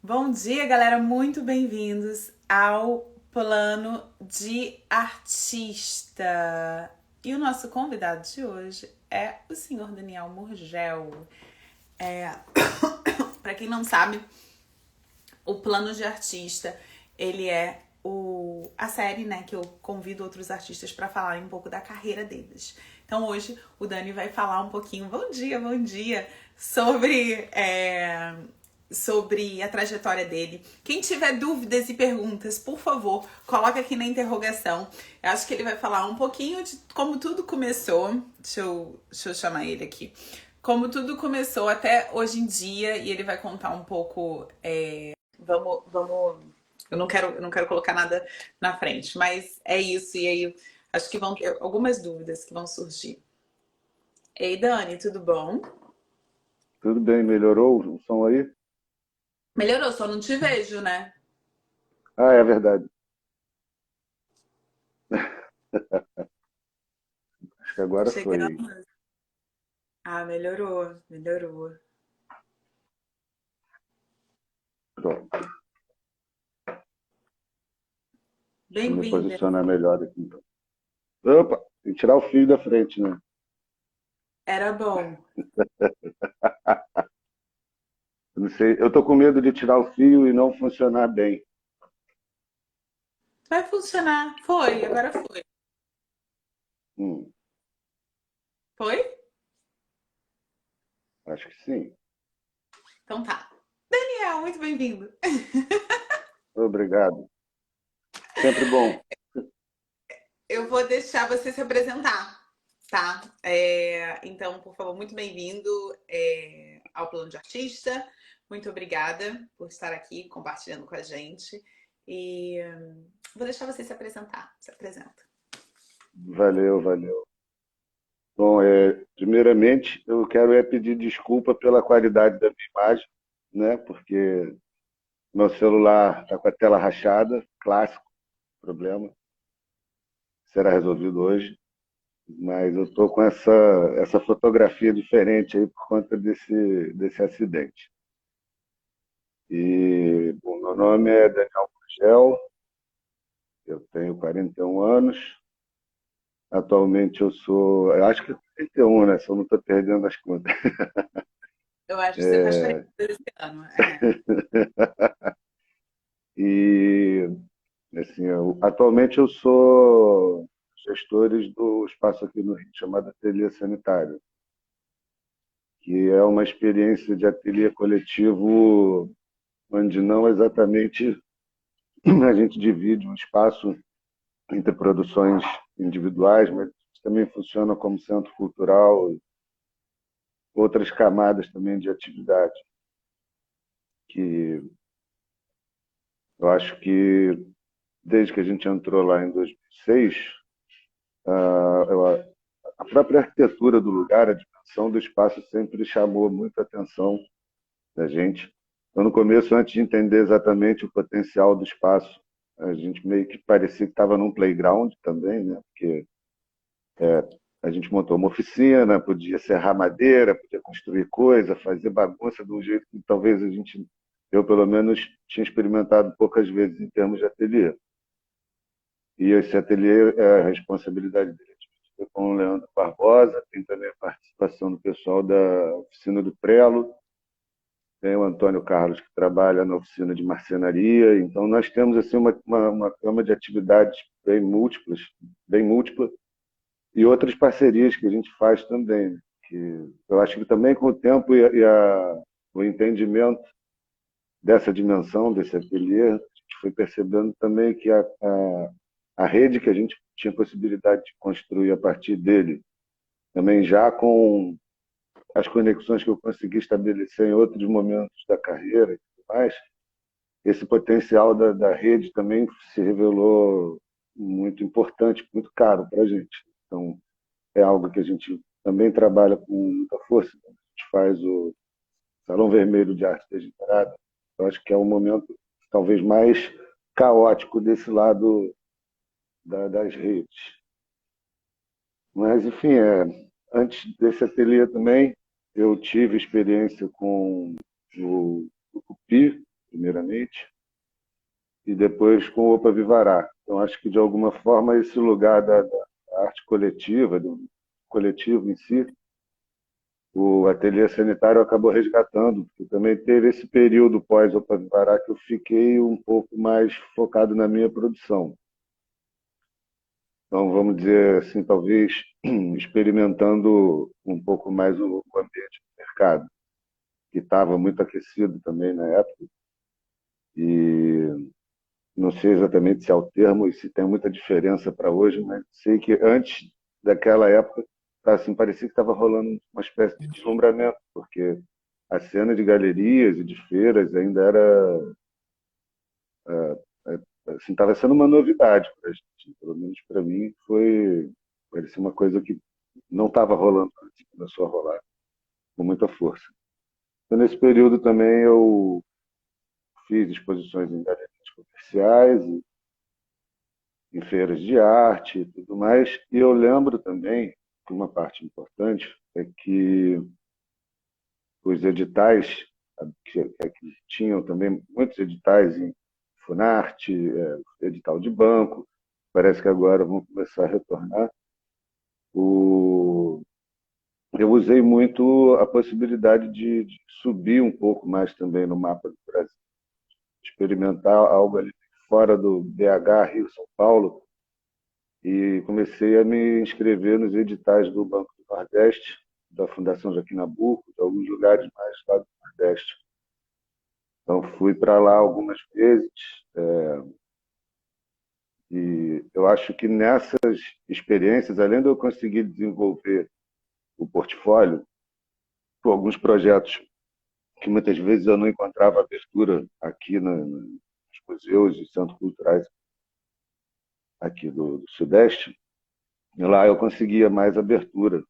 Bom dia, galera. Muito bem-vindos ao Plano de Artista. E o nosso convidado de hoje é o senhor Daniel Murgel. Para quem não sabe, o Plano de Artista, ele é a série, né, que eu convido outros artistas para falarem um pouco da carreira deles. Então hoje o Dani vai falar um pouquinho, bom dia, sobre a trajetória dele. Quem tiver dúvidas e perguntas, por favor, coloca aqui na interrogação. Eu acho que ele vai falar um pouquinho de como tudo começou. Deixa eu chamar ele aqui. Como tudo começou até hoje em dia, e ele vai contar um pouco. Vamos. Eu não quero colocar nada na frente, mas é isso. E aí, acho que vão ter algumas dúvidas que vão surgir. Ei, Dani, tudo bom? Tudo bem, melhorou o som aí? Melhorou, só não te vejo, né? Ah, é verdade. Acho que agora foi. Chegamos. Ah, melhorou. Pronto. Deixa eu me Bem-vinda. posicionar melhor aqui então. Opa, tem que tirar o fio da frente, né? Era bom. Eu não sei, eu tô com medo de tirar o fio e não funcionar bem. Vai funcionar. Foi, agora foi. Hum, Foi? acho que sim. Então tá. Daniel, muito bem-vindo. Obrigado. Sempre bom. Eu vou deixar você se apresentar, tá? Então, por favor, muito bem-vindo ao Plano de Artista. Muito obrigada por estar aqui compartilhando com a gente. E vou deixar você se apresentar. Se apresenta. Valeu, valeu. Bom, primeiramente eu quero pedir desculpa pela qualidade da minha imagem, né? Porque meu celular está com a tela rachada, clássico, problema. Será resolvido hoje. Mas eu estou com essa fotografia diferente aí por conta desse acidente. E o meu nome é Daniel Gurgel, eu tenho 41 anos. Atualmente eu acho que é 41, né? Se eu não estou perdendo as contas. Eu acho que você faz 40 esse ano. E, assim, atualmente eu sou gestores do espaço aqui no Rio, chamado Ateliê Sanitário, que é uma experiência de ateliê coletivo onde não exatamente a gente divide um espaço entre produções individuais, mas também funciona como centro cultural, outras camadas também de atividade, que eu acho que desde que a gente entrou lá em 2006, a própria arquitetura do lugar, a dimensão do espaço sempre chamou muita atenção da gente. Então, no começo, antes de entender exatamente o potencial do espaço, a gente meio que parecia que estava num playground também, né? Porque a gente montou uma oficina, podia serrar madeira, podia construir coisa, fazer bagunça de um jeito que talvez eu pelo menos, tinha experimentado poucas vezes em termos de ateliê. E esse ateliê é a responsabilidade dele com o Leandro Barbosa, tem também a participação do pessoal da oficina do Prelo, tem o Antônio Carlos que trabalha na oficina de marcenaria. Então nós temos assim uma gama de atividades bem múltipla, e outras parcerias que a gente faz também, né? Que eu acho que também com o tempo o entendimento dessa dimensão, desse ateliê, a gente foi percebendo também que a rede que a gente tinha possibilidade de construir a partir dele, também já com as conexões que eu consegui estabelecer em outros momentos da carreira e tudo mais, esse potencial da rede também se revelou muito importante, muito caro para a gente. Então, é algo que a gente também trabalha com muita força. A gente faz o Salão Vermelho de Arte Degenerada. Eu acho que é o momento talvez mais caótico desse lado das redes. Mas, enfim, antes desse ateliê também, eu tive experiência com o Tucupi. primeiramente, e depois com o Opa Vivará. Então, acho que, de alguma forma, esse lugar da arte coletiva, do coletivo em si, o ateliê sanitário acabou resgatando, porque também teve esse período pós-Opa Vivará que eu fiquei um pouco mais focado na minha produção. Então, vamos dizer assim, talvez experimentando um pouco mais o ambiente do mercado, que estava muito aquecido também na época. E não sei exatamente se é o termo e se tem muita diferença para hoje, mas sei que antes daquela época, assim, parecia que estava rolando uma espécie de deslumbramento, porque a cena de galerias e de feiras ainda era, assim, estava sendo uma novidade para a gente. Pelo menos para mim parecia uma coisa que não estava rolando antes, começou a rolar com muita força. Então, nesse período também eu fiz exposições em galerias comerciais, em feiras de arte e tudo mais. E eu lembro também que uma parte importante é que os editais, que tinham também muitos editais em Funarte, edital de banco, parece que agora vão começar a retornar. O... Eu usei muito a possibilidade de subir um pouco mais também no mapa do Brasil, experimentar algo ali fora do BH, Rio, São Paulo, e comecei a me inscrever nos editais do Banco do Nordeste, da Fundação Joaquim Nabuco, de alguns lugares mais lá do Nordeste. Então, fui para lá algumas vezes, e eu acho que nessas experiências, além de eu conseguir desenvolver o portfólio, com alguns projetos que muitas vezes eu não encontrava abertura aqui nos museus e centros culturais aqui do Sudeste, e lá eu conseguia mais abertura,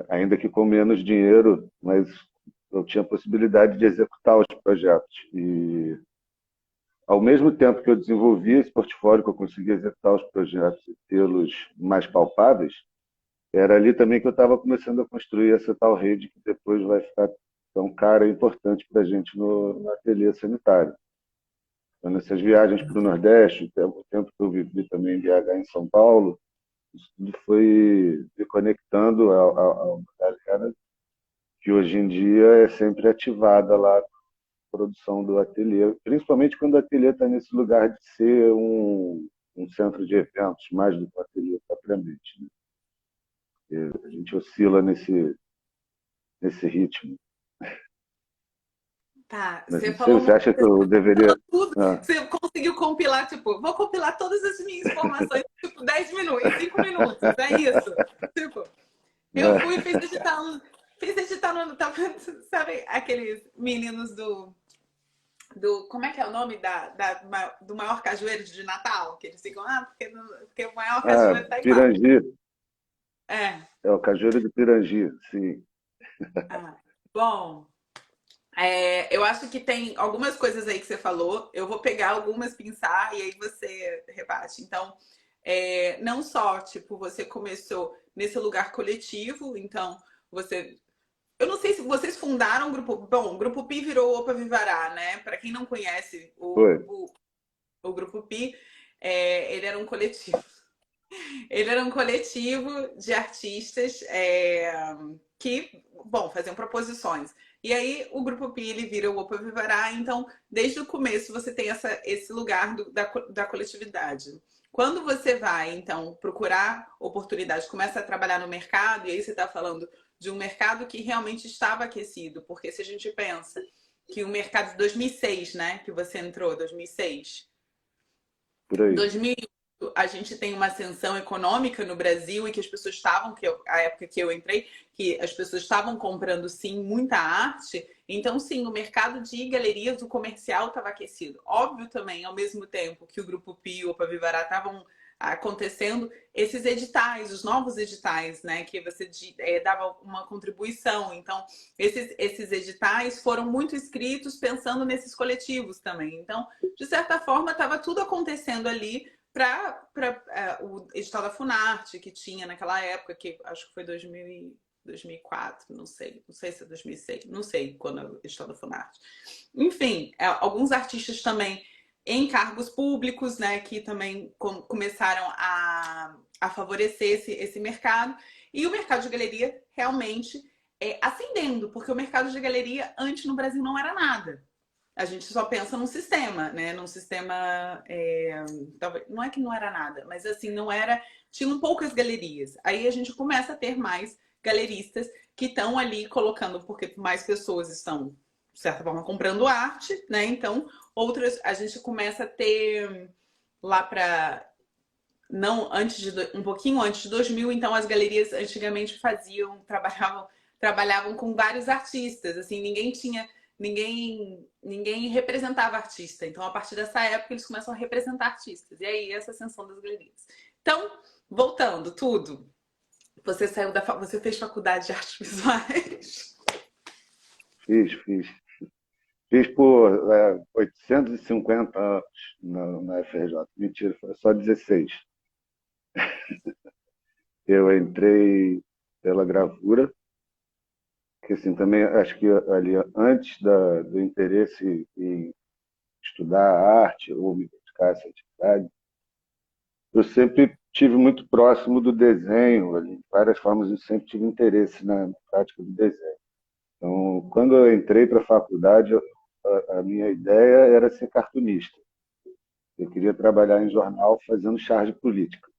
ainda que com menos dinheiro, mas eu tinha a possibilidade de executar os projetos. E, ao mesmo tempo que eu desenvolvia esse portfólio, que eu conseguia executar os projetos e tê-los mais palpáveis, era ali também que eu estava começando a construir essa tal rede que depois vai ficar tão cara e importante para a gente no ateliê sanitário. Então, nessas viagens para o Nordeste, o tempo que eu vivi também em BH, em São Paulo, isso tudo foi me conectando a uma galera que hoje em dia é sempre ativada lá na produção do ateliê, principalmente quando o ateliê está nesse lugar de ser um centro de eventos, mais do que o ateliê propriamente. Né? A gente oscila nesse ritmo. Tá, Mas você não sei, falou você acha que eu deveria... tudo, Ah, você conseguiu compilar, tipo, vou compilar todas as minhas informações em, tipo, 10 minutos, em 5 minutos, é isso. Tipo, eu fui e fiz editar no, tava, sabe, aqueles meninos como é que é o nome do maior cajueiro de Natal? Que eles ficam, porque o maior cajueiro tá em Marte. Pirangi. É, É o Cajueiro de Pirangi, sim. bom, eu acho que tem algumas coisas aí que você falou. Eu vou pegar algumas, pensar e aí você rebate. Então, não só, tipo, você começou nesse lugar coletivo, então você. Eu não sei se vocês fundaram o grupo. Bom, o Grupo Pi virou Opa Vivará, né? Para quem não conhece Foi. o Grupo Pi, ele era um coletivo. Ele era um coletivo de artistas que, bom, faziam proposições. E aí o Grupo Pi ele vira o Opa Vivará, então desde o começo você tem esse lugar da coletividade. Quando você vai, então, procurar oportunidade, começa a trabalhar no mercado, e aí você está falando de um mercado que realmente estava aquecido, porque se a gente pensa que o mercado de 2006, né, que você entrou, 2006, Por aí. 2008, a gente tem uma ascensão econômica no Brasil e que as pessoas estavam, a época que eu entrei, que as pessoas estavam comprando sim muita arte. Então, sim, o mercado de galerias, o comercial estava aquecido. Óbvio também, ao mesmo tempo que o Grupo Pi e o Opa Vivará estavam acontecendo, esses editais, os novos editais, né, que você dava uma contribuição. Então, esses editais foram muito escritos pensando nesses coletivos também. Então, de certa forma, estava tudo acontecendo ali para o edital da Funarte, que tinha naquela época, que acho que foi 2000 2004, não sei se é 2006, não sei quando eu estou no Funarte. Enfim, alguns artistas também em cargos públicos, né, que também começaram a favorecer esse mercado. E o mercado de galeria realmente ascendendo, porque o mercado de galeria antes no Brasil não era nada. A gente só pensa num sistema, né? Num sistema. Talvez, não é que não era nada, mas assim, não era. Tinham poucas galerias. Aí a gente começa a ter mais galeristas que estão ali colocando, porque mais pessoas estão, de certa forma, comprando arte, né? Então, outras. A gente começa a ter lá para. Não, um pouquinho antes de 2000, então as galerias antigamente trabalhavam com vários artistas, assim, ninguém representava artista. Então, a partir dessa época, eles começam a representar artistas. E aí, essa ascensão das galerias. Então, voltando, tudo. Você você fez faculdade de artes visuais? Fiz. Fiz por 850 anos na FRJ. Mentira, foi só 16. Eu entrei pela gravura, que assim, também acho que ali antes do interesse em estudar arte ou me dedicar a essa atividade, eu sempre tive muito próximo do desenho, ali, de várias formas eu sempre tive interesse na prática do desenho. Então, quando eu entrei para a faculdade, a minha ideia era ser cartunista. Eu queria trabalhar em jornal fazendo charge política.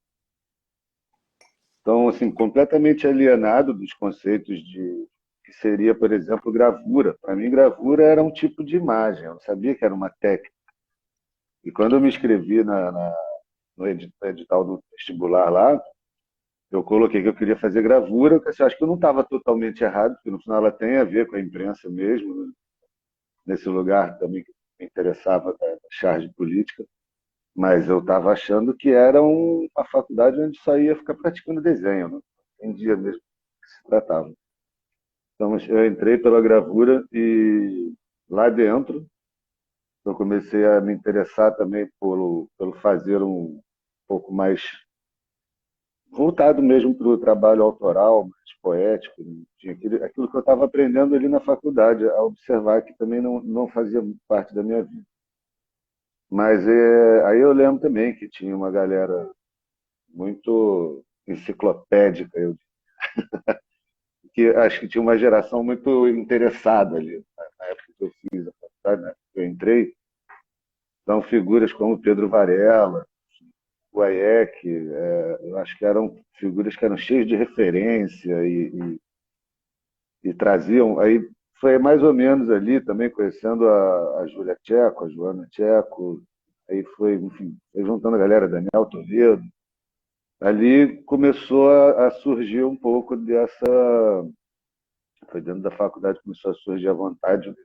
Então, assim, completamente alienado dos conceitos de que seria, por exemplo, gravura. Para mim, gravura era um tipo de imagem, eu não sabia que era uma técnica. E quando eu me inscrevi no edital do vestibular lá, eu coloquei que eu queria fazer gravura, porque eu acho que eu não estava totalmente errado, porque no final ela tem a ver com a imprensa mesmo, né? Nesse lugar também que me interessava da charge política, mas eu estava achando que era uma faculdade onde só ia ficar praticando desenho, né? Não entendia mesmo do que se tratava. Então eu entrei pela gravura e lá dentro eu comecei a me interessar também pelo fazer um pouco mais voltado mesmo para o trabalho autoral, mais poético. Tinha aquilo que eu estava aprendendo ali na faculdade, a observar que também não fazia parte da minha vida. Mas aí eu lembro também que tinha uma galera muito enciclopédica, que acho que tinha uma geração muito interessada ali, na época que eu fiz a faculdade, na época que eu entrei. Então, figuras como Pedro Varela, o Hayek, eu acho que eram figuras que eram cheias de referência e traziam. Aí foi mais ou menos ali também conhecendo a Júlia Tcheco, a Joana Tcheco, aí foi, enfim, foi juntando a galera, Daniel Toledo. Ali começou a surgir um pouco dessa. Foi dentro da faculdade que começou a surgir a vontade de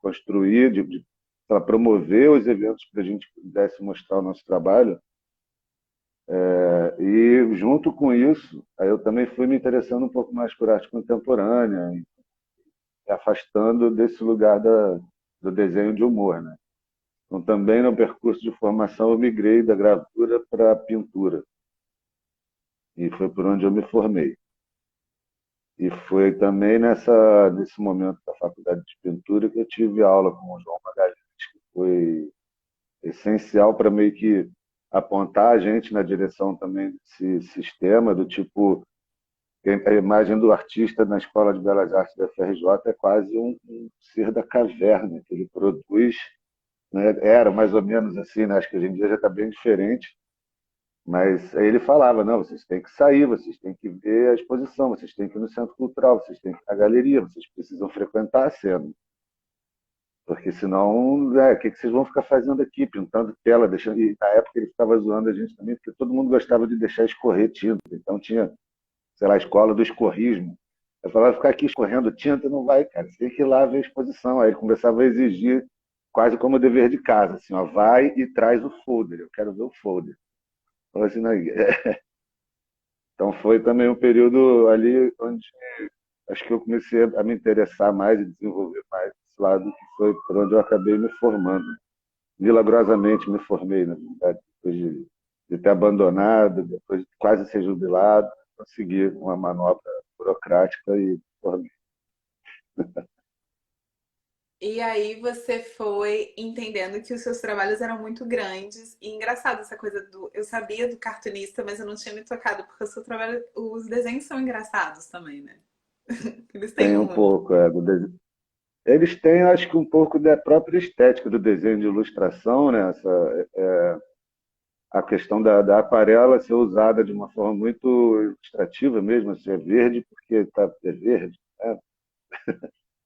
construir, pra promover os eventos para a gente pudesse mostrar o nosso trabalho. E junto com isso, aí eu também fui me interessando um pouco mais por arte contemporânea, me afastando desse lugar do desenho de humor, né? Então também no percurso de formação eu migrei da gravura para a pintura e foi por onde eu me formei. E foi também nesse momento da faculdade de pintura que eu tive aula com o João Magalhães, que foi essencial para meio que apontar a gente na direção também desse sistema, do tipo, a imagem do artista na Escola de Belas Artes da FRJ é quase um ser da caverna, que ele produz, né? Era mais ou menos assim, né? Acho que hoje em dia já está bem diferente, mas aí ele falava, não, vocês têm que sair, vocês têm que ver a exposição, vocês têm que ir no centro cultural, vocês têm que ir na galeria, vocês precisam frequentar a cena. Porque senão, o que vocês vão ficar fazendo aqui? Pintando tela, deixando. E na época ele ficava zoando a gente também, porque todo mundo gostava de deixar escorrer tinta. Então tinha, sei lá, a escola do escorrismo. Eu falava, ficar aqui escorrendo tinta não vai, cara. Você tem que ir lá ver a exposição. Aí ele começava a exigir, quase como dever de casa, assim, ó, vai e traz o folder. Eu quero ver o folder. Então, assim, então foi também um período ali onde acho que eu comecei a me interessar mais e desenvolver mais esse lado, que foi por onde eu acabei me formando. Milagrosamente me formei, na verdade, depois de ter abandonado, depois de quase ser jubilado, consegui uma manobra burocrática e formei. E aí você foi entendendo que os seus trabalhos eram muito grandes. E engraçado essa coisa do. Eu sabia do cartunista, mas eu não tinha me tocado, porque o seu trabalho, os desenhos são engraçados também, né? Eles têm Tem um humor. pouco, eles têm, acho que, um pouco da própria estética do desenho de ilustração, né? A questão da aquarela ser usada de uma forma muito ilustrativa mesmo, assim, é verde porque é verde, né?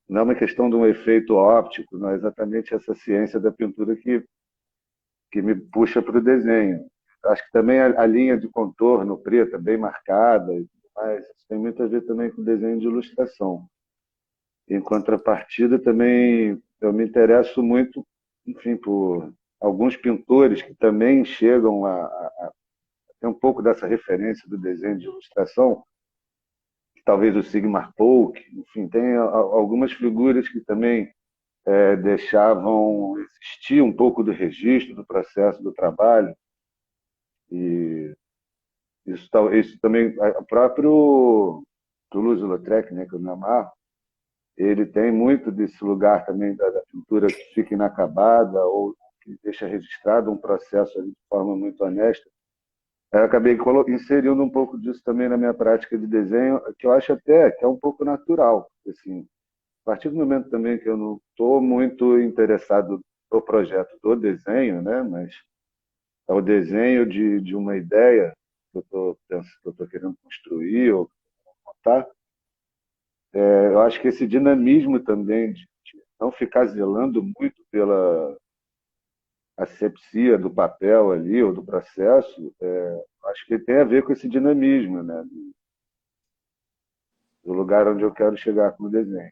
Não é uma questão de um efeito óptico, não é exatamente essa ciência da pintura que me puxa para o desenho. Acho que também a linha de contorno preta, bem marcada, e tudo mais, isso tem muito a ver também com o desenho de ilustração. Em contrapartida, também eu me interesso muito, enfim, por alguns pintores que também chegam a ter um pouco dessa referência do desenho de ilustração, talvez o Sigmar Polk, enfim, tem algumas figuras que também deixavam existir um pouco do registro do processo do trabalho, e isso também, o próprio Toulouse-Lautrec, né, que eu me amarro, ele tem muito desse lugar também da pintura que fica inacabada ou que deixa registrado um processo ali de forma muito honesta. Eu acabei inserindo um pouco disso também na minha prática de desenho, que eu acho até que é um pouco natural. Assim, a partir do momento também que eu não estou muito interessado no projeto do desenho, né, mas é o desenho de uma ideia que eu estou querendo construir ou montar, eu acho que esse dinamismo também de não ficar zelando muito pela asepsia do papel ali ou do processo, acho que tem a ver com esse dinamismo, né? Do lugar onde eu quero chegar com o desenho.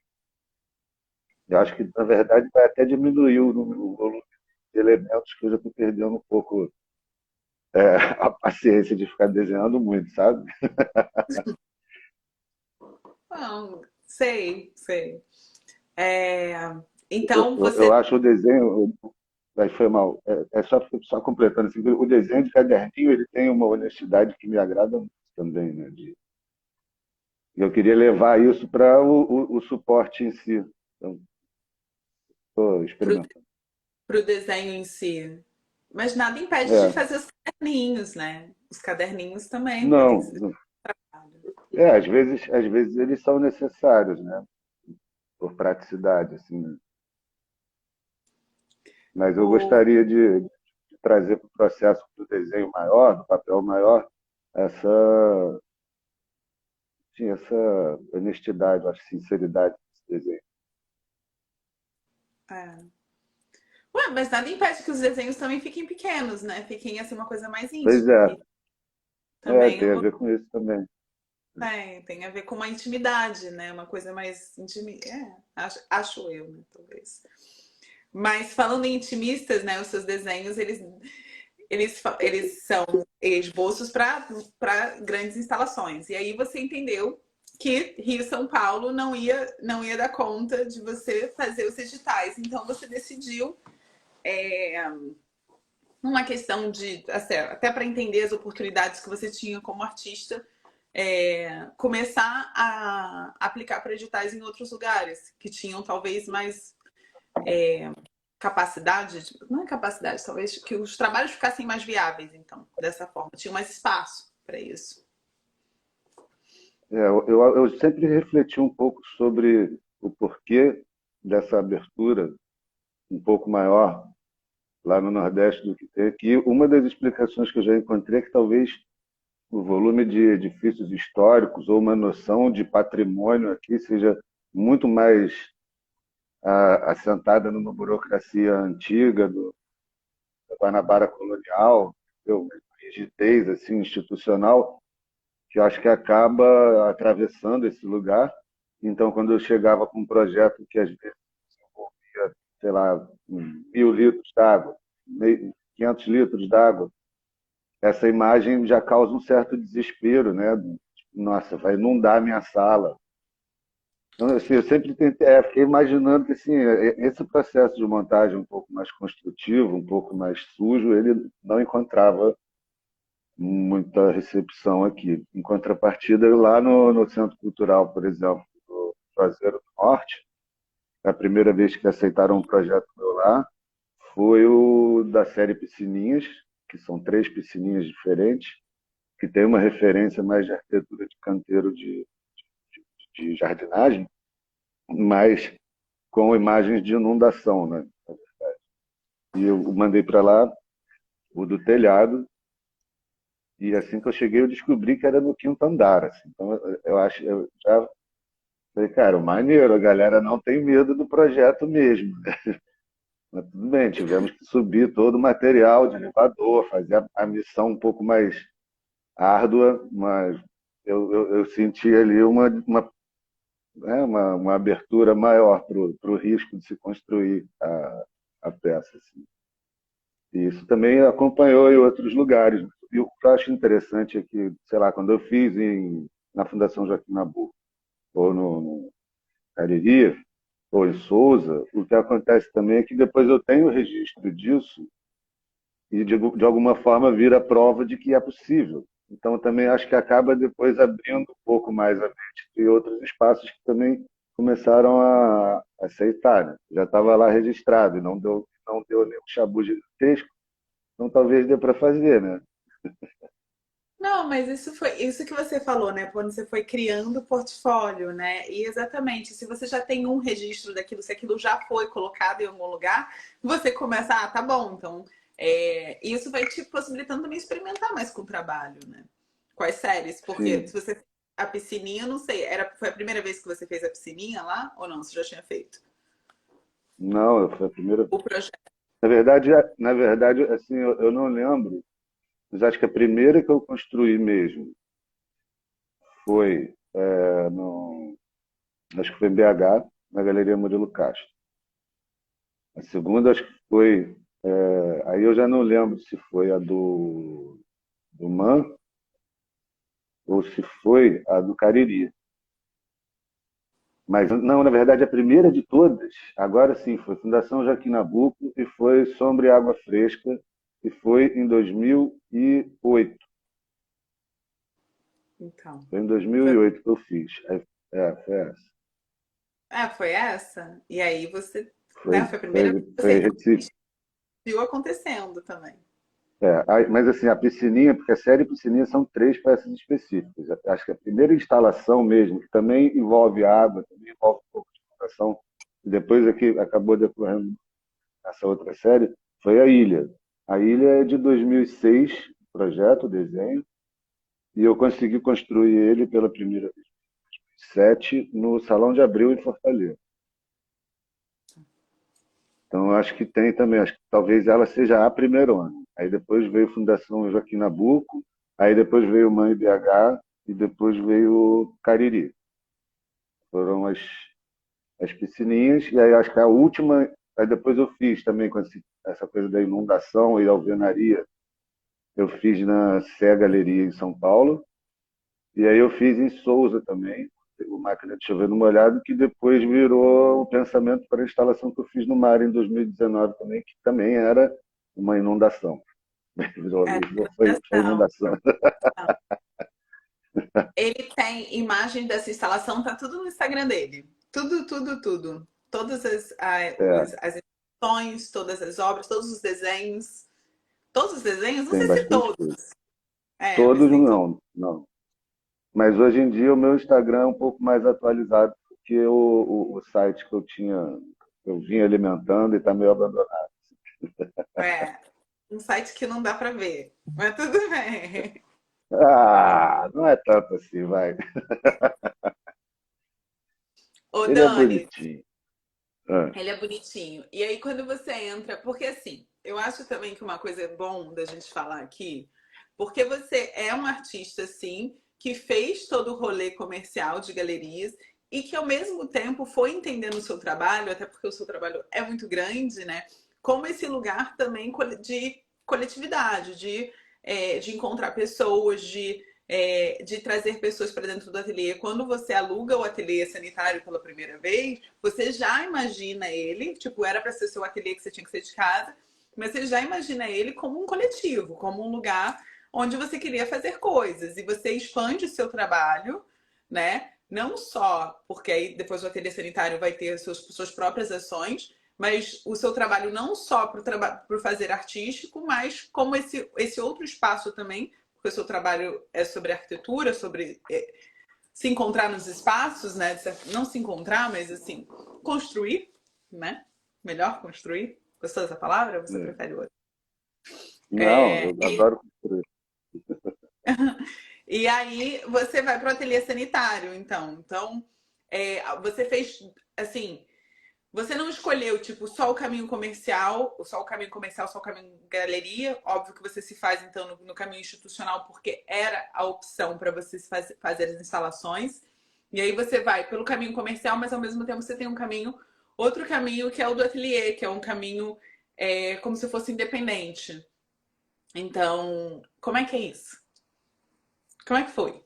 Eu acho que, na verdade, vai até diminuir o volume de elementos que eu já estou perdendo um pouco a paciência de ficar desenhando muito, sabe? Não, sei, sei. É, Eu, então eu, eu você. acho o desenho, mas foi mal, só completando, assim, o desenho de caderninho ele tem uma honestidade que me agrada muito também, né? Eu queria levar isso para o suporte em si. Então, estou experimentando. Para o desenho em si. Mas nada impede de É, fazer os caderninhos, né? Os caderninhos também podem não, ser. às vezes eles são necessários, né? Por praticidade, assim, né? Mas eu O, gostaria de trazer para o processo do desenho maior, do papel maior, essa, sim, essa honestidade, acho, sinceridade desse desenho. é. Ué, mas nada impede que os desenhos também fiquem pequenos, né? Fiquem assim uma coisa mais Pois íntima, que também é tem a uma, ver com isso também. tem a ver com uma intimidade, né? Uma coisa mais acho eu, né? Talvez. Mas falando em intimistas, né? Os seus desenhos, eles são esboços para grandes instalações. E aí você entendeu que Rio e São Paulo não ia dar conta de você fazer os editais. Então você decidiu, numa questão de até para entender as oportunidades que você tinha como artista, começar a aplicar para editais em outros lugares que tinham talvez mais capacidade, não é capacidade, talvez que os trabalhos ficassem mais viáveis, então, dessa forma, tinha mais espaço para isso. Eu sempre refleti um pouco sobre o porquê dessa abertura um pouco maior lá no Nordeste do que tem aqui. Uma das explicações que eu já encontrei é que talvez o volume de edifícios históricos ou uma noção de patrimônio aqui seja muito mais assentada numa burocracia antiga da Guanabara colonial, uma rigidez assim, institucional, que eu acho que acaba atravessando esse lugar. Então, quando eu chegava com um projeto que às vezes envolvia, sei lá, 1.000 litros d'água, 500 litros d'água, essa imagem já causa um certo desespero, né? Nossa, vai inundar a minha sala. Então, assim, eu sempre fiquei imaginando que assim, esse processo de montagem um pouco mais construtivo, um pouco mais sujo, ele não encontrava muita recepção aqui. Em contrapartida, lá no Centro Cultural, por exemplo, do Juazeiro do Norte, a primeira vez que aceitaram um projeto meu lá foi o da série Piscininhas, que são 3 piscininhas diferentes, que tem uma referência mais de arquitetura de canteiro de jardinagem, mas com imagens de inundação, né? E eu mandei para lá o do telhado, e assim que eu cheguei eu descobri que era no quinto andar. Assim. Então eu acho, eu já falei, cara, maneiro, a galera não tem medo do projeto mesmo. Mas tudo bem, tivemos que subir todo o material de elevador, fazer a missão um pouco mais árdua, mas eu senti ali uma abertura maior para o risco de se construir a peça. Assim. E isso também acompanhou em outros lugares. E o que eu acho interessante é que, sei lá, quando eu fiz na Fundação Joaquim Nabuco, ou no Cariri, ou em Souza, o que acontece também é que depois eu tenho registro disso e de alguma forma vira prova de que é possível. Então eu também acho que acaba depois abrindo um pouco mais a mente de outros espaços que também começaram a aceitar. Né? Já estava lá registrado e não deu nenhum chabu gigantesco, então talvez dê para fazer, né? Não, mas isso foi isso que você falou, né? Quando você foi criando o portfólio, né? E exatamente, se você já tem um registro daquilo, se aquilo já foi colocado em algum lugar, você começa, tá bom, então isso vai te possibilitando também experimentar mais com o trabalho, né? Quais séries? Porque se Sim. você a piscininha, eu não sei, foi a primeira vez que você fez a piscininha lá ou não? Você já tinha feito Não, foi a primeira. o projeto? Na verdade, assim, eu não lembro, mas acho que a primeira que eu construí mesmo foi acho que foi em BH, na Galeria Murilo Castro. A segunda acho que foi, aí eu já não lembro se foi a do MAN ou se foi a do Cariri. Mas não, na verdade, a primeira de todas, agora sim, foi Fundação Joaquim Nabuco e foi Sombra e Água Fresca, e foi em 2008. Então, Foi em foi, 2008 que eu fiz. Foi essa. foi essa? E aí você, Foi, né, foi a primeira vez foi, que foi você Recife. viu acontecendo também. Mas assim, a piscininha, porque a série piscininha são 3 peças específicas. Acho que a primeira instalação mesmo, que também envolve água, também envolve um pouco de fundação, e depois aqui acabou decorrendo essa outra série, foi a Ilha. A Ilha é de 2006, o projeto, o desenho, e eu consegui construir ele pela primeira vez em 2007, no Salão de Abril, em Fortaleza. Então, eu acho que tem também, acho que talvez ela seja a primeirona. Aí depois veio Fundação Joaquim Nabuco, aí depois veio Mãe BH e depois veio Cariri. Foram as piscininhas, e aí acho que a última, aí depois eu fiz também com essa coisa da inundação e alvenaria, eu fiz na Sé Galeria em São Paulo, e aí eu fiz em Souza também, o Máquina de Chover no Molhado, que depois virou o pensamento para a instalação que eu fiz no mar em 2019 também, que também era uma inundação. Virou, É, foi inundação. inundação. Ele tem imagem dessa instalação, tá tudo no Instagram dele. Tudo, tudo, tudo. Todas É, as instituições, todas as obras, todos os desenhos. Todos os desenhos? Não tem sei se bastante todos. coisa. Mas Todos tem todos. não, não. Mas hoje em dia o meu Instagram é um pouco mais atualizado do que o site que eu vinha alimentando e está meio abandonado. É, um site que não dá para ver. Mas tudo bem. Ah, não é tanto assim, vai. Ô, Ele é Dani, bonitinho. Ah, ele é bonitinho. E aí, quando você entra, porque assim, eu acho também que uma coisa é bom da gente falar aqui, porque você é um artista, assim, que fez todo o rolê comercial de galerias e que ao mesmo tempo foi entendendo o seu trabalho, até porque o seu trabalho é muito grande, né? Como esse lugar também de coletividade, de encontrar pessoas, de trazer pessoas para dentro do ateliê. Quando você aluga o ateliê sanitário pela primeira vez, você já imagina ele, tipo, era para ser seu ateliê que você tinha que ser de casa, mas você já imagina ele como um coletivo, como um lugar onde você queria fazer coisas. E você expande o seu trabalho, né? Não só porque aí depois o ateliê sanitário vai ter suas próprias ações, mas o seu trabalho não só para o fazer artístico, mas como esse outro espaço também, porque o seu trabalho é sobre arquitetura, sobre se encontrar nos espaços, né? Não se encontrar, mas assim, construir, né? Melhor construir. Gostou dessa palavra ou você É. prefere outra? Não, eu adoro construir. E aí você vai para o ateliê sanitário, então. Então, você fez assim. Você não escolheu, tipo, só o caminho comercial, só o caminho galeria. Óbvio que você se faz, então, no caminho institucional, porque era a opção para você fazer as instalações. E aí você vai pelo caminho comercial, mas ao mesmo tempo você tem outro caminho que é o do ateliê, que é um caminho como se fosse independente. Então, como é que é isso? Como é que foi?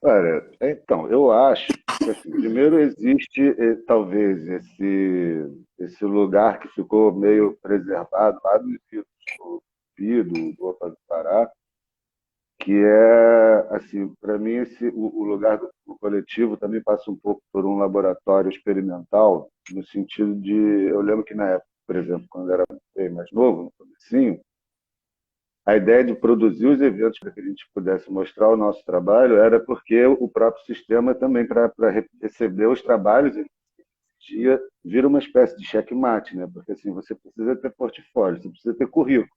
Olha, então, eu acho que, assim, primeiro existe talvez esse lugar que ficou meio preservado lá no do Opa do Pará, que é, assim, para mim, o lugar do coletivo também passa um pouco por um laboratório experimental, no sentido de, eu lembro que na época, por exemplo, quando eu era bem mais novo, no comecinho, a ideia de produzir os eventos para que a gente pudesse mostrar o nosso trabalho era porque o próprio sistema também, para receber os trabalhos, ele vira uma espécie de checkmate, né? Porque assim, você precisa ter portfólio, você precisa ter currículo.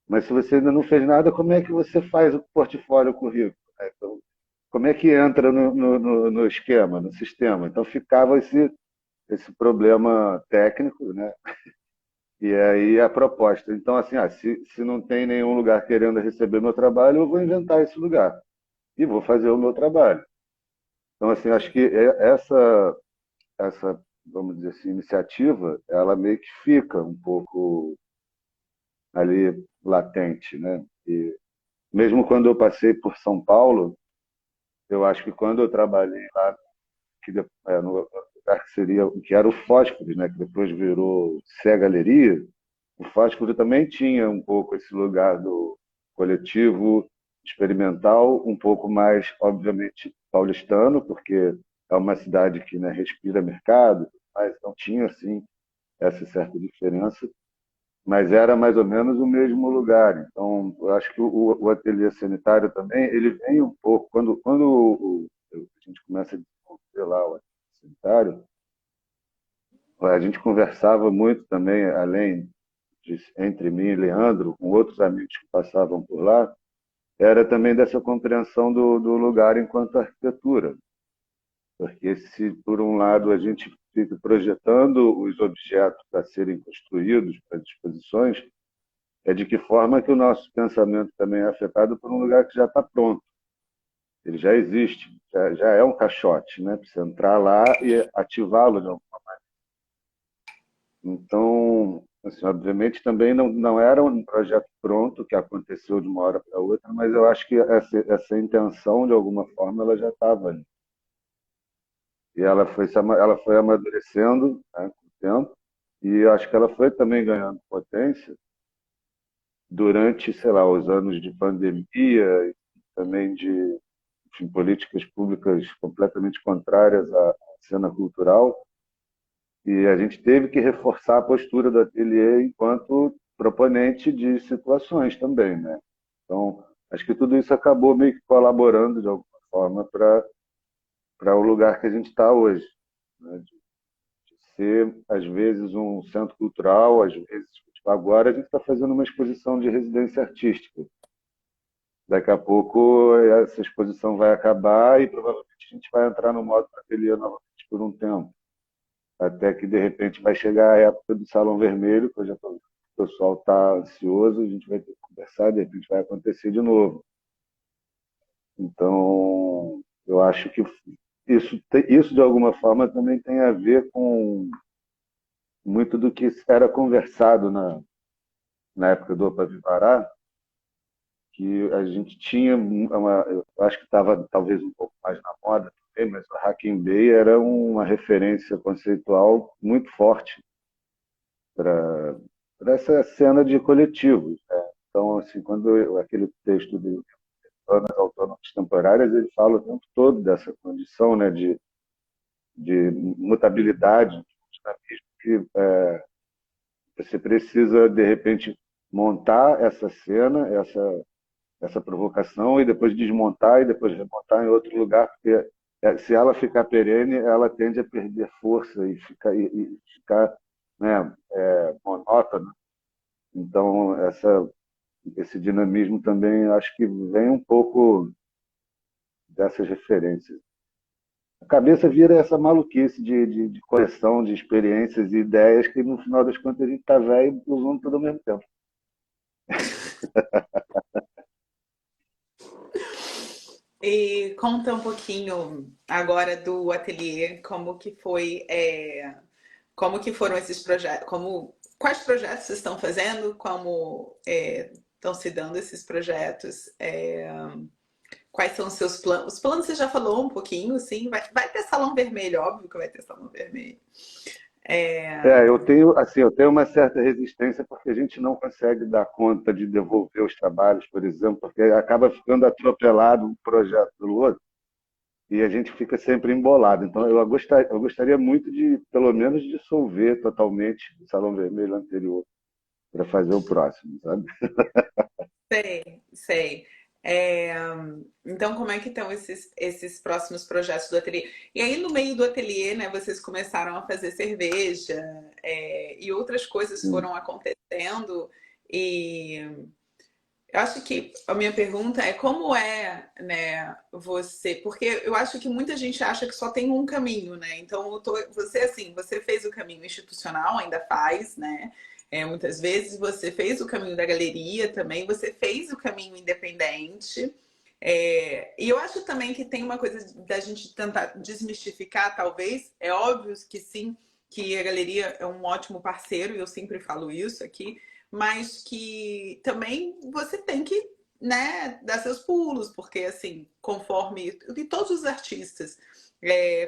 Mas se você ainda não fez nada, como é que você faz o portfólio, o currículo? Então, como é que entra no esquema, no sistema? Então ficava esse problema técnico, né? E aí a proposta. Então, assim, se não tem nenhum lugar querendo receber meu trabalho, eu vou inventar esse lugar e vou fazer o meu trabalho. Então, assim, acho que essa, vamos dizer assim, iniciativa, ela meio que fica um pouco ali latente, né? E mesmo quando eu passei por São Paulo, eu acho que quando eu trabalhei lá, no lugar que era o Fósforos, né? Que depois virou Sé Galeria, o Fósforo também tinha um pouco esse lugar do coletivo experimental, um pouco mais, obviamente, paulistano, porque é uma cidade que, né, respira mercado, mas não tinha, assim, essa certa diferença, mas era mais ou menos o mesmo lugar. Então, eu acho que o ateliê sanitário também, ele vem um pouco, a gente começa a desenvolver lá o ateliê sanitário, a gente conversava muito também, além entre mim e Leandro, com outros amigos que passavam por lá, era também dessa compreensão do lugar enquanto arquitetura. Porque se, por um lado, a gente fica projetando os objetos a serem construídos para disposições, é de que forma que o nosso pensamento também é afetado por um lugar que já está pronto. Ele já existe, já é um caixote, né? Precisa entrar lá e ativá-lo de alguma maneira. Então, assim, obviamente também não era um projeto pronto que aconteceu de uma hora para outra, mas eu acho que essa intenção, de alguma forma, ela já estava ali. E ela foi amadurecendo, né, com o tempo, e eu acho que ela foi também ganhando potência durante, sei lá, os anos de pandemia e também de, enfim, políticas públicas completamente contrárias à cena cultural. E a gente teve que reforçar a postura do ateliê enquanto proponente de situações também, né? Então, acho que tudo isso acabou meio que colaborando de alguma forma para o lugar que a gente está hoje, né? De ser, às vezes, um centro cultural, às vezes, tipo, agora a gente está fazendo uma exposição de residência artística. Daqui a pouco essa exposição vai acabar e provavelmente a gente vai entrar no modo ateliê novamente por um tempo. Até que, de repente, vai chegar a época do Salão Vermelho, que eu já tô, o pessoal está ansioso, a gente vai ter que conversar, de repente vai acontecer de novo. Então, eu acho que isso de alguma forma, também tem a ver com muito do que era conversado na época do Opa Vivará, que a gente tinha eu acho que estava talvez um pouco mais na moda também, mas o Hacking Bay era uma referência conceitual muito forte para essa cena de coletivos, né? Então, assim, aquele texto de zonas autônomas temporárias, ele fala o tempo todo dessa condição, né, de mutabilidade, de dinamismo, que você precisa, de repente, montar essa cena, essa provocação, e depois desmontar e depois remontar em outro lugar, porque se ela ficar perene, ela tende a perder força e ficar, né, monótona. Então, esse dinamismo também acho que vem um pouco dessas referências. A cabeça vira essa maluquice de coleção de experiências e ideias que, no final das contas, a gente está velho e usando tudo ao mesmo tempo. E conta um pouquinho agora do ateliê, como que foram esses projetos, quais projetos vocês estão fazendo, como estão se dando esses projetos, quais são os seus planos? Os planos você já falou um pouquinho, sim, vai ter salão vermelho, óbvio que vai ter salão vermelho. Eu tenho uma certa resistência porque a gente não consegue dar conta de devolver os trabalhos, por exemplo, porque acaba ficando atropelado um projeto pelo outro e a gente fica sempre embolado. Então, eu gostaria muito de, pelo menos, dissolver totalmente o Salão Vermelho anterior para fazer o próximo, sabe? Sei, sei. É, então, como é que estão esses próximos projetos do ateliê? E aí, no meio do ateliê, né, vocês começaram a fazer cerveja, e outras coisas Sim. foram acontecendo. E eu acho que a minha pergunta é como é, né, você, porque eu acho que muita gente acha que só tem um caminho, né? Então, você assim, você fez o caminho institucional, ainda faz, né? Muitas vezes você fez o caminho da galeria também, você fez o caminho independente. E eu acho também que tem uma coisa da gente tentar desmistificar, talvez. É óbvio que sim, que a galeria é um ótimo parceiro, e eu sempre falo isso aqui, mas que também você tem que, né, dar seus pulos, porque assim, conforme e todos os artistas,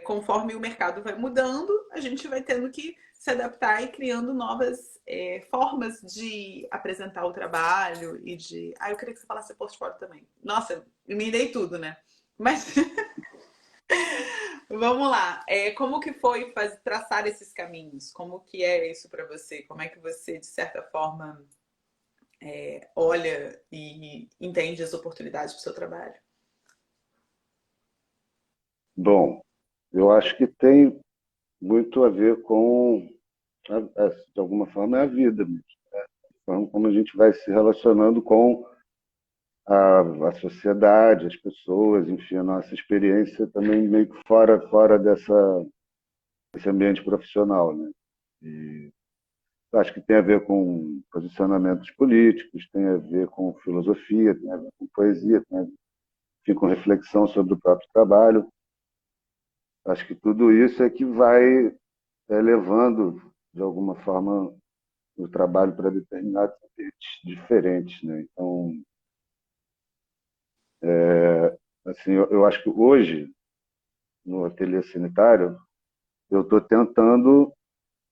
conforme o mercado vai mudando, a gente vai tendo que se adaptar e criando novas formas de apresentar o trabalho e de. Ah, eu queria que você falasse portfólio também. Nossa, eu me dei tudo, né? Mas vamos lá. Como que foi traçar esses caminhos? Como que é isso para você? Como é que você, de certa forma, olha e entende as oportunidades para o seu trabalho? Bom, eu acho que tem muito a ver com, de alguma forma, é a vida mesmo. A forma como a gente vai se relacionando com a sociedade, as pessoas, enfim, a nossa experiência também meio que fora desse ambiente profissional, né? E acho que tem a ver com posicionamentos políticos, tem a ver com filosofia, tem a ver com poesia, tem a ver, enfim, com reflexão sobre o próprio trabalho. Acho que tudo isso é que vai levando, de alguma forma, o trabalho para determinados ambientes diferentes, né? Então, assim, eu acho que hoje, no ateliê sanitário, eu estou tentando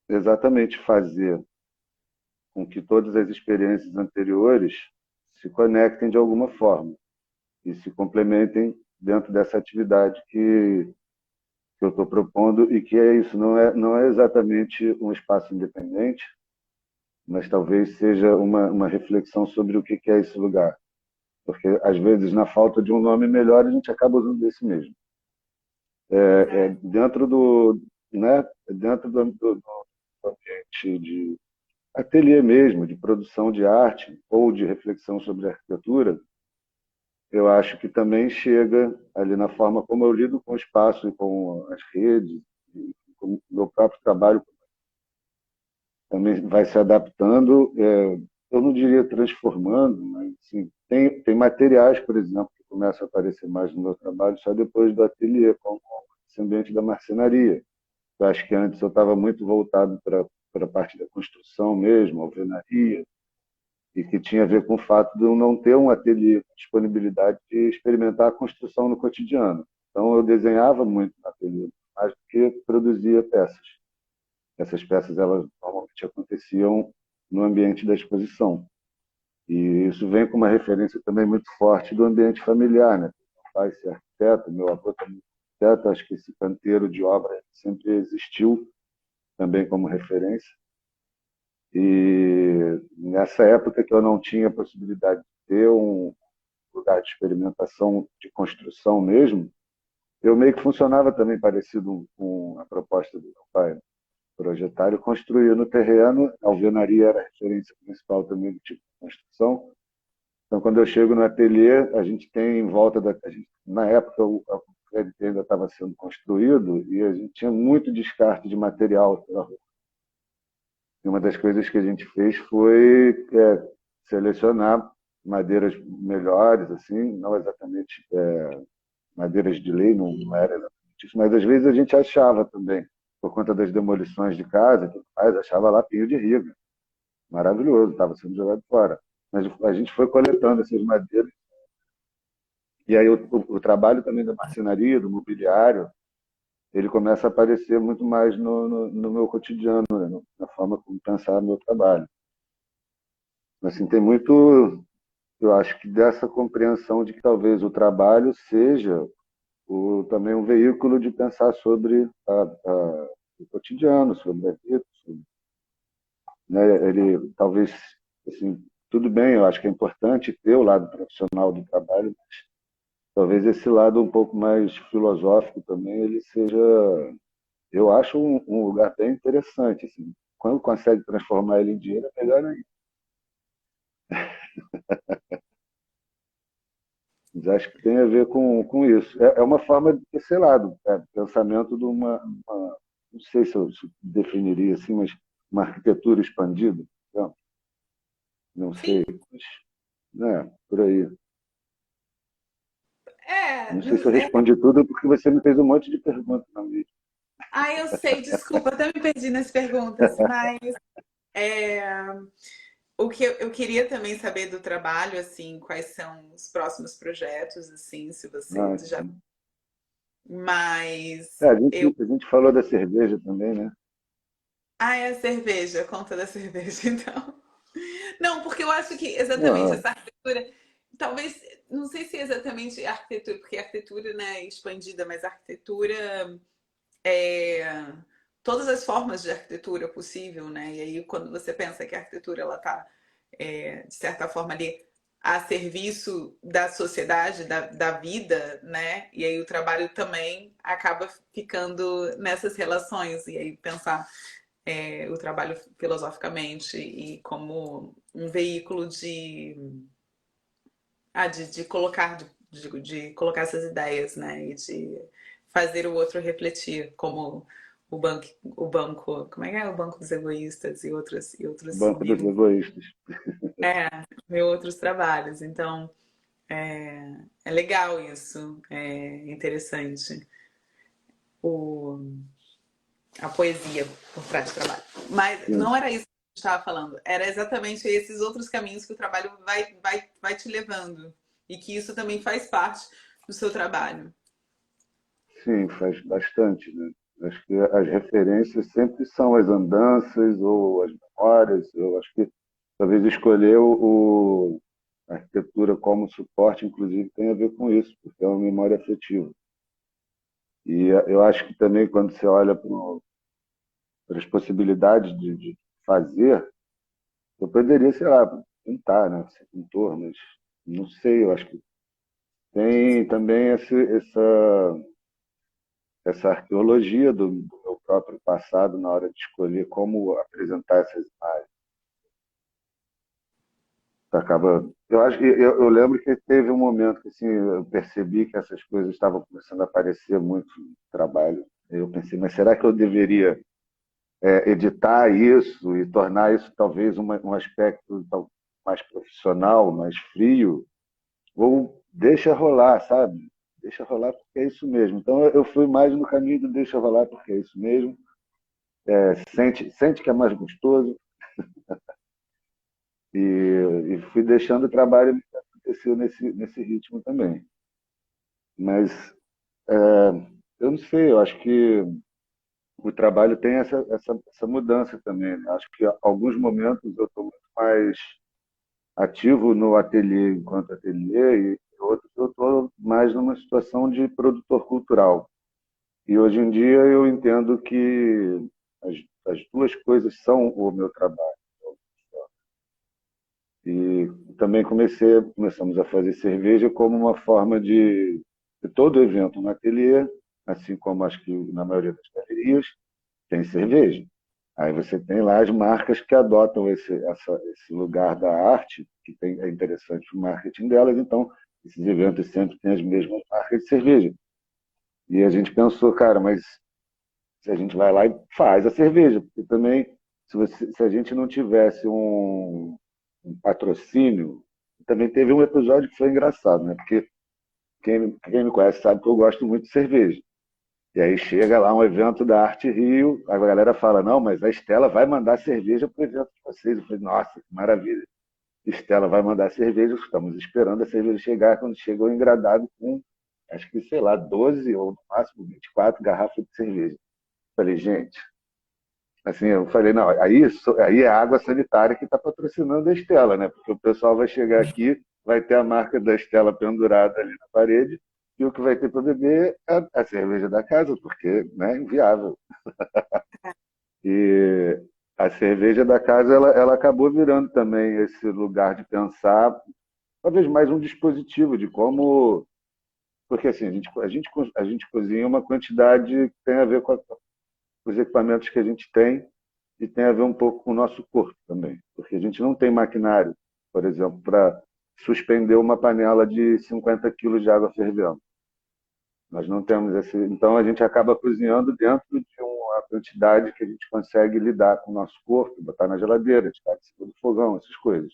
exatamente fazer com que todas as experiências anteriores se conectem de alguma forma e se complementem dentro dessa atividade que eu estou propondo e que é isso, não é exatamente um espaço independente, mas talvez seja uma reflexão sobre o que é esse lugar. Porque, às vezes, na falta de um nome melhor, a gente acaba usando esse mesmo. Dentro do, né, dentro do ambiente de ateliê mesmo, de produção de arte ou de reflexão sobre arquitetura, eu acho que também chega ali na forma como eu lido com o espaço e com as redes, e com o meu próprio trabalho também vai se adaptando, eu não diria transformando, mas assim, tem materiais, por exemplo, que começam a aparecer mais no meu trabalho só depois do ateliê, como esse ambiente da marcenaria. Eu acho que antes eu estava muito voltado para a parte da construção mesmo, alvenaria, e que tinha a ver com o fato de eu não ter um ateliê com disponibilidade de experimentar a construção no cotidiano. Então eu desenhava muito no ateliê, mais do que produzia peças. Essas peças elas normalmente aconteciam no ambiente da exposição. E isso vem com uma referência também muito forte do ambiente familiar, né? Meu pai ser arquiteto, meu avô também é arquiteto, acho que esse canteiro de obra sempre existiu também como referência. E nessa época que eu não tinha a possibilidade de ter um lugar de experimentação de construção mesmo, eu meio que funcionava também parecido com a proposta do meu pai. Projetar e construir no terreno. A alvenaria era a referência principal também do tipo de construção. Então, quando eu chego no ateliê, a gente tem em volta da. Na época, o prédio ainda estava sendo construído e a gente tinha muito descarte de material pela rua. E uma das coisas que a gente fez foi selecionar madeiras melhores, assim, não exatamente madeiras de lei, não era exatamente isso, mas às vezes a gente achava também, por conta das demolições de casa e tudo mais, achava lá pinho de riga. Maravilhoso, estava sendo jogado fora. Mas a gente foi coletando essas madeiras. E aí o trabalho também da marcenaria, do mobiliário, ele começa a aparecer muito mais no meu cotidiano, né? Na forma como pensar meu trabalho. Assim, tem muito, eu acho que dessa compreensão de que talvez o trabalho seja também um veículo de pensar sobre o cotidiano, sobre a vida, sobre, né? Ele talvez, assim, tudo bem, eu acho que é importante ter o lado profissional do trabalho, mas talvez esse lado um pouco mais filosófico também, ele seja, eu acho um lugar bem interessante, assim. Quando consegue transformar ele em dinheiro, é melhor ainda. Mas acho que tem a ver com isso. É uma forma de, sei lá, do pensamento de não sei se eu definiria assim, mas uma arquitetura expandida, então, não sei, Sim, mas, né, por aí. Não sei se eu é. respondi tudo porque você me fez um monte de perguntas na minha. Ah, eu sei, desculpa, até me perdi nas perguntas, mas é, o que eu queria também saber do trabalho, assim, quais são os próximos projetos, assim, se você Ah, já. sim. Mas eu. A gente falou da cerveja também, né? Ah, é a cerveja, conta da cerveja, então. Não, porque eu acho que exatamente Não, essa arquitetura, talvez, não sei se é exatamente arquitetura, porque a arquitetura, né, é expandida, mas a arquitetura é todas as formas de arquitetura possível, né? E aí quando você pensa que a arquitetura ela está de certa forma ali a serviço da sociedade, da vida, né? E aí o trabalho também acaba ficando nessas relações e aí pensar o trabalho filosoficamente e como um veículo de colocar de colocar essas ideias, né? E de fazer o outro refletir, como o banco, como é que é? O banco dos egoístas e outros Banco dos mil, Egoístas. mil outros trabalhos. Então, é legal isso, é interessante. O, a poesia por trás do trabalho. Mas Sim, não era isso que a gente estava falando, era exatamente esses outros caminhos que o trabalho vai te levando. E que isso também faz parte do seu trabalho. sim, faz bastante, né? Acho que as referências sempre são as andanças ou as memórias. Eu acho que talvez escolher a arquitetura como suporte, inclusive, tem a ver com isso, porque é uma memória afetiva. E eu acho que também quando você olha para as possibilidades de fazer, eu poderia, sei lá, pintar, né? Ser pintor, mas não sei, eu acho que tem também essa arqueologia do meu próprio passado na hora de escolher como apresentar essas imagens. Acaba, eu lembro que teve um momento que assim, eu percebi que essas coisas estavam começando a aparecer muito no trabalho. Eu pensei, mas será que eu deveria editar isso e tornar isso talvez um aspecto mais profissional, mais frio? Ou deixa rolar, sabe? Deixa rolar porque é isso mesmo. Então eu fui mais no caminho do deixa rolar porque é isso mesmo. Sente que é mais gostoso e fui deixando o trabalho acontecer nesse ritmo também. Mas é, eu não sei, eu acho que o trabalho tem essa mudança também, né? Acho que em alguns momentos eu estou muito mais ativo no ateliê enquanto ateliê e outros eu estou mais numa situação de produtor cultural. E hoje em dia eu entendo que as, as duas coisas são o meu trabalho. E também começamos a fazer cerveja como uma forma de todo evento no ateliê, assim como acho que na maioria das galerias, tem cerveja. Aí você tem lá as marcas que adotam esse lugar da arte, que é interessante o marketing delas, então esses eventos sempre têm as mesmas marcas de cerveja. E a gente pensou, cara, mas se a gente vai lá e faz a cerveja, porque também, se a gente não tivesse um patrocínio, também teve um episódio que foi engraçado, né? Porque quem me conhece sabe que eu gosto muito de cerveja. E aí chega lá um evento da Arte Rio, a galera fala, não, mas a Estela vai mandar cerveja para o evento de vocês. Eu falei, nossa, que maravilha. Estela vai mandar cerveja, estamos esperando a cerveja chegar. Quando chegou o engradado com, acho que, sei lá, 12 ou no máximo 24 garrafas de cerveja. Falei, gente, assim, eu falei, não, aí é a água sanitária que está patrocinando a Estela, né? Porque o pessoal vai chegar aqui, vai ter a marca da Estela pendurada ali na parede, e o que vai ter para beber é a cerveja da casa, porque, né, inviável. E a cerveja da casa, ela acabou virando também esse lugar de pensar, talvez mais um dispositivo de como. Porque assim, a gente cozinha uma quantidade que tem a ver com os equipamentos que a gente tem e tem a ver um pouco com o nosso corpo também. Porque a gente não tem maquinário, por exemplo, para suspender uma panela de 50 quilos de água fervendo. Nós não temos esse. Então a gente acaba cozinhando dentro de uma quantidade que a gente consegue lidar com o nosso corpo, botar na geladeira, tirar de cima do fogão, essas coisas.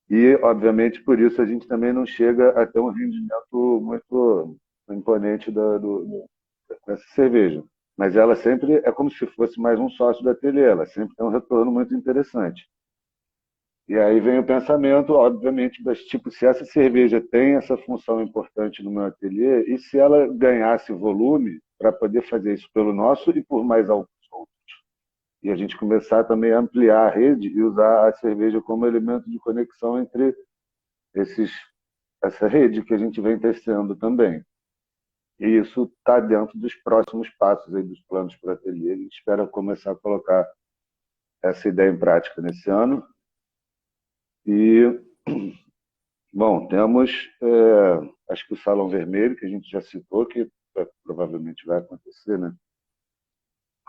E, obviamente, por isso a gente também não chega a ter um rendimento muito imponente dessa cerveja. Mas ela sempre é como se fosse mais um sócio da ateliê, ela sempre tem um retorno muito interessante. E aí vem o pensamento, obviamente, das tipo, se essa cerveja tem essa função importante no meu ateliê, e se ela ganhasse volume para poder fazer isso pelo nosso e por mais alguns outros. E a gente começar também a ampliar a rede e usar a cerveja como elemento de conexão entre esses, essa rede que a gente vem tecendo também. E isso está dentro dos próximos passos aí dos planos para o ateliê. A gente espera começar a colocar essa ideia em prática nesse ano. E bom, temos, acho que o Salão Vermelho, que a gente já citou, que provavelmente vai acontecer, né?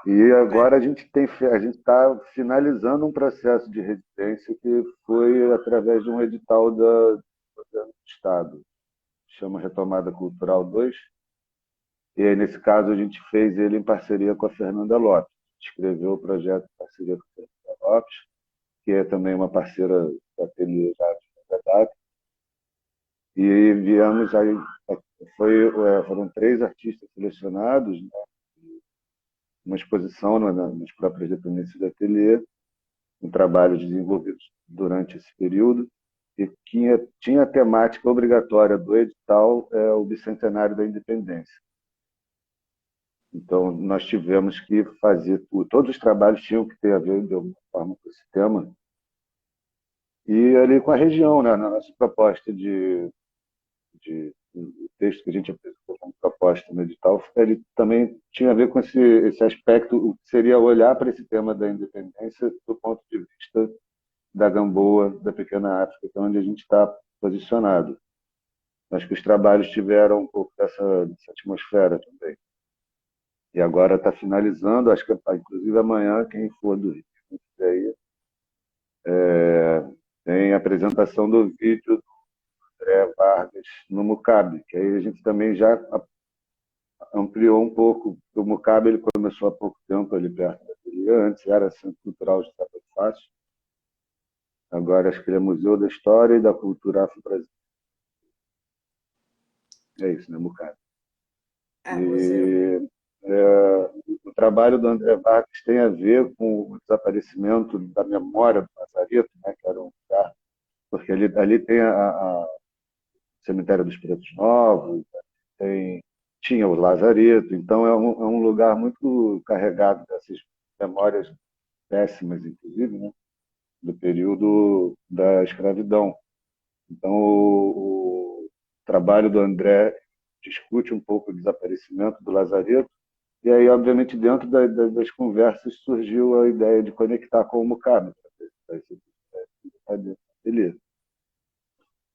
E agora a gente está finalizando um processo de residência que foi através de um edital do Governo do Estado, chama Retomada Cultural 2. E aí, nesse caso, a gente fez ele em parceria com a Fernanda Lopes. Escreveu o projeto em parceria com a Fernanda Lopes, que é também uma parceira do ateliê já de longa data. E viemos aí, foram 3 artistas selecionados, né? Uma exposição nas próprias dependências do ateliê, um trabalho desenvolvido durante esse período, e tinha a temática obrigatória do edital, o Bicentenário da Independência. Então, nós tivemos que fazer tudo. Todos os trabalhos tinham que ter a ver, de alguma forma, com esse tema. E ali com a região, né? Na nossa proposta o texto que a gente apresentou como proposta no edital, ele também tinha a ver com esse aspecto, o que seria olhar para esse tema da independência do ponto de vista da Gamboa, da pequena África, que é onde a gente está posicionado. Acho que os trabalhos tiveram um pouco dessa atmosfera também. E agora está finalizando, acho que inclusive amanhã, quem for do Rio aí, tem a apresentação do vídeo do André Vargas no Mucabe, que aí a gente também já ampliou um pouco. O Mucabe ele começou há pouco tempo ali perto da ateliê, antes era Centro Cultural de Estado Fácil, agora acho que ele é Museu da História e da Cultura Afro-Brasileira. É isso, né, Mucabe? Museu. E o trabalho do André Vargas tem a ver com o desaparecimento da memória do Lazareto, né, que era um lugar, porque ali tem o Cemitério dos Pretos Novos, tinha o Lazareto, então é um lugar muito carregado dessas memórias péssimas, inclusive, né? do período da escravidão. Então, o trabalho do André discute um pouco o desaparecimento do Lazareto, e aí, obviamente, dentro das conversas surgiu a ideia de conectar com o Mucame. Beleza.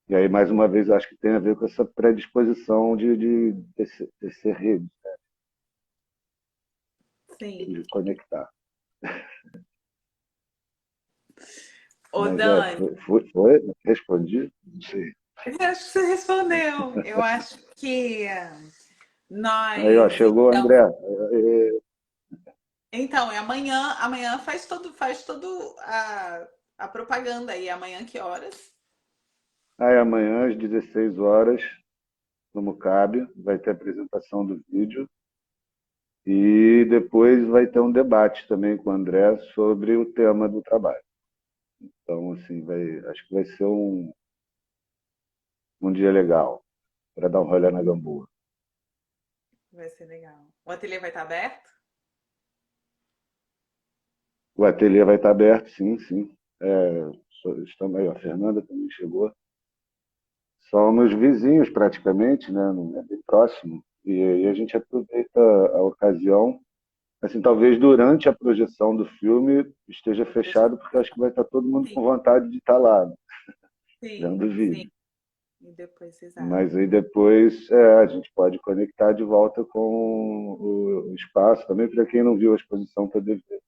E aí, mais uma vez, acho que tem a ver com essa predisposição de ser rede, Sim. de conectar. Ô, Mas Dani, foi? Respondi? Não sei. eu acho que você respondeu. Eu acho que Aí, ó, nós, chegou o André. então, é amanhã, amanhã faz todo a propaganda aí. Amanhã que horas? Aí, amanhã, às 16 horas, no Mucabe, vai ter a apresentação do vídeo. E depois vai ter um debate também com o André sobre o tema do trabalho. Então, assim, acho que vai ser um dia legal para dar um rolê na Gamboa. Vai ser legal. O ateliê vai estar aberto? O ateliê vai estar aberto, sim, sim. Estamos aí, a Fernanda também chegou. Somos vizinhos praticamente, né? É bem próximo. E aí a gente aproveita a ocasião. Assim, talvez durante a projeção do filme esteja fechado, porque acho que vai estar todo mundo com Sim, vontade de estar lá, né, vendo o sim, sim. vídeo. E depois vocês Mas abrem. aí depois a gente pode conectar de volta com o espaço, também para quem não viu a exposição poder ver.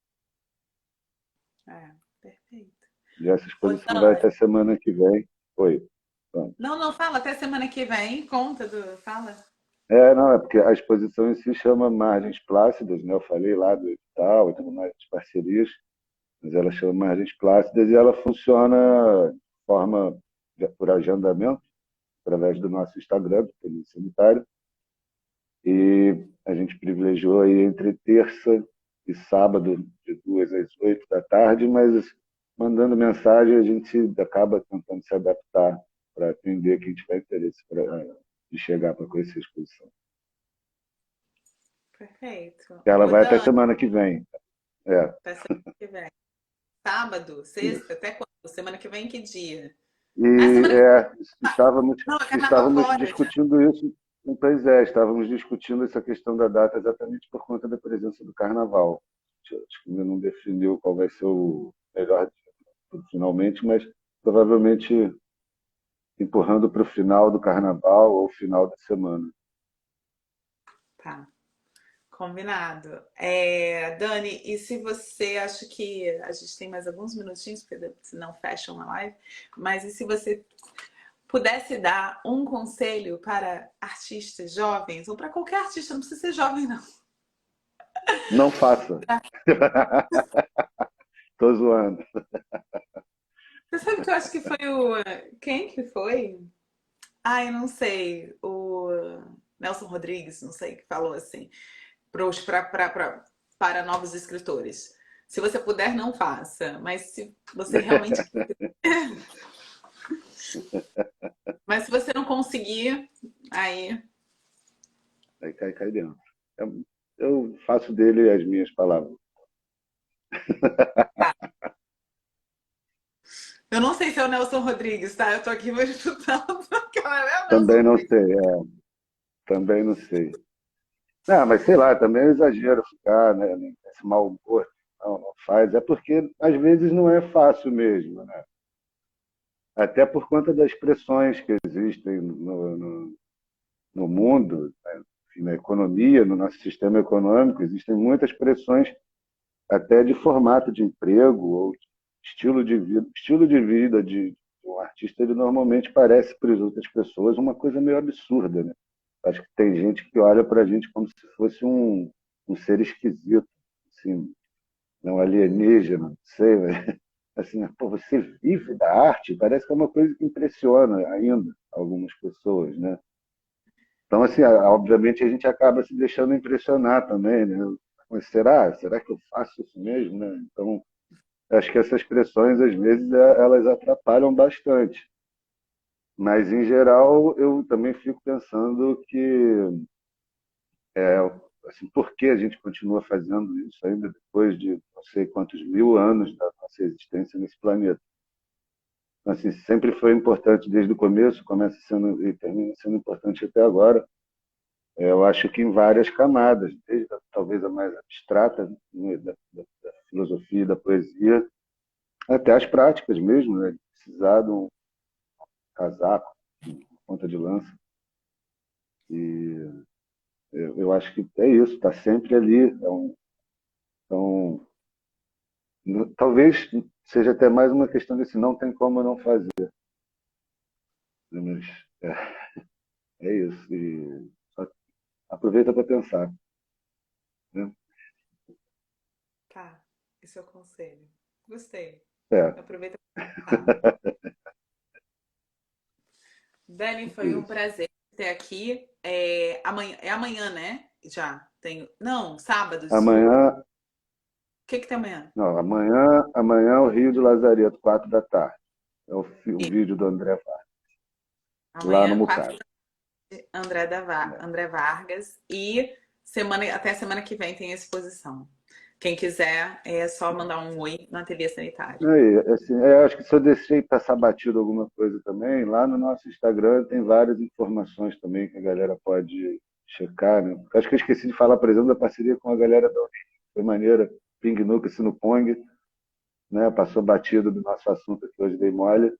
É, perfeito. E essa Ô, exposição vai Dani, até semana que vem. Oi. Vamos. não, não, fala até semana que vem. Conta do. Fala. Não, é porque a exposição em si chama Margens Plácidas, né? Eu falei lá do edital e tudo mais, das parcerias, mas ela chama Margens Plácidas e ela funciona de forma por agendamento, através do nosso Instagram, do Período Sanitário. E a gente privilegiou aí entre terça e sábado, de 2 às 8 da tarde, mas mandando mensagem a gente acaba tentando se adaptar para atender quem tiver interesse de chegar para conhecer a exposição. Perfeito. Ela Ô, vai até Dani, semana que vem. É. até semana que vem. Sábado, sexta, até quando? Semana que vem, que dia? E Ah, semana que estávamos, Não, é carnaval estávamos fora já. discutindo isso. Pois é, estávamos discutindo essa questão da data exatamente por conta da presença do carnaval. Acho que ainda não definiu qual vai ser o melhor dia finalmente, mas provavelmente empurrando para o final do carnaval ou final da semana. Tá, combinado. Dani, e se você acha que a gente tem mais alguns minutinhos, porque senão fecha uma live, mas e se você pudesse dar um conselho para artistas jovens, ou para qualquer artista, não precisa ser jovem, não. Não faça. Estou zoando. Você sabe que eu acho que foi o. Quem que foi? Ai, não sei. O Nelson Rodrigues, não sei, que falou assim, para novos escritores. Se você puder, não faça. Mas se você realmente. Mas se você não conseguir, aí. Aí cai dentro. Eu faço dele as minhas palavras. Eu não sei se é o Nelson Rodrigues, tá? Eu tô aqui me chutando, porque não é o Nelson Também não Rodrigues. sei, também não sei. Não, mas sei lá, também é um exagero ficar, né, nesse mau humor. Não, não faz. É porque às vezes não é fácil mesmo, né? Até por conta das pressões que existem no mundo, né? Enfim, na economia, no nosso sistema econômico, existem muitas pressões até de formato de emprego ou estilo de vida. Estilo de vida de um artista, ele normalmente parece para as outras pessoas uma coisa meio absurda, né? Acho que tem gente que olha para a gente como se fosse um ser esquisito, assim, não alienígena, não sei, mas, assim, pô, você vive da arte? Parece que é uma coisa que impressiona ainda algumas pessoas, né? Então, assim, obviamente a gente acaba se deixando impressionar também, né? Mas será que eu faço isso mesmo, né? Então, acho que essas pressões, às vezes, elas atrapalham bastante. Mas, em geral, eu também fico pensando que assim, por que a gente continua fazendo isso ainda depois de não sei quantos mil anos da nossa existência nesse planeta. Então, assim, sempre foi importante desde o começo, começa sendo e termina sendo importante até agora. Eu acho que em várias camadas, desde talvez a mais abstrata, né, da filosofia e da poesia, até as práticas mesmo, né, de precisar de um casaco, uma ponta de lança. E eu acho que é isso, está sempre ali. Então, talvez seja até mais uma questão desse não tem como não fazer. Mas é isso. E só aproveita para pensar. Né? Tá, esse é o conselho. Gostei. É, Aproveita pra pensar. Dani, foi um isso. prazer ter aqui. É amanhã, né? Já tenho. Não, sábado, desculpa. O Amanhã, que tem amanhã? não, amanhã é o Rio de Lazareto, 4 da tarde. É o E vídeo do André Vargas, lá no amanhã, Mucado. É. André Vargas. E até semana que vem tem a exposição. Quem quiser, é só mandar um oi no Ateliê Sanitário. Aí, assim, acho que se eu deixei passar batido alguma coisa também, lá no nosso Instagram tem várias informações também que a galera pode checar, né? Acho que eu esqueci de falar, por exemplo, da parceria com a galera da Uninc. Foi maneira, Ping Nuca Sinupong, né? Passou batido do nosso assunto aqui hoje, dei mole,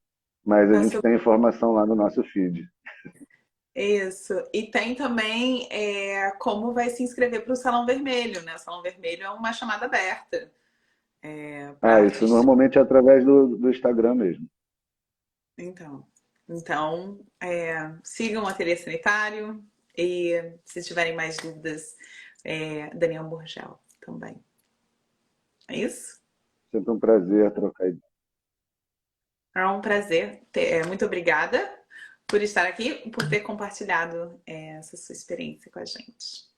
mas a gente Passou tem informação lá no nosso feed. isso. E tem também como vai se inscrever para o Salão Vermelho, né? O Salão Vermelho é uma chamada aberta para Ah, isso artistas. normalmente é através do Instagram mesmo. Então, sigam o Ateliê Sanitário e se tiverem mais dúvidas, Daniel Burgel também. É isso? Sempre um prazer trocar ideia. É um prazer. Muito obrigada por estar aqui, por ter compartilhado essa sua experiência com a gente.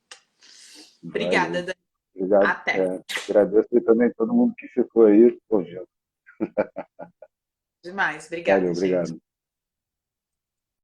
Obrigada, Valeu. Dani. Obrigado. Até. Agradeço e também todo mundo que ficou aí ouvindo. Demais. Valeu, Obrigada, gente. obrigado.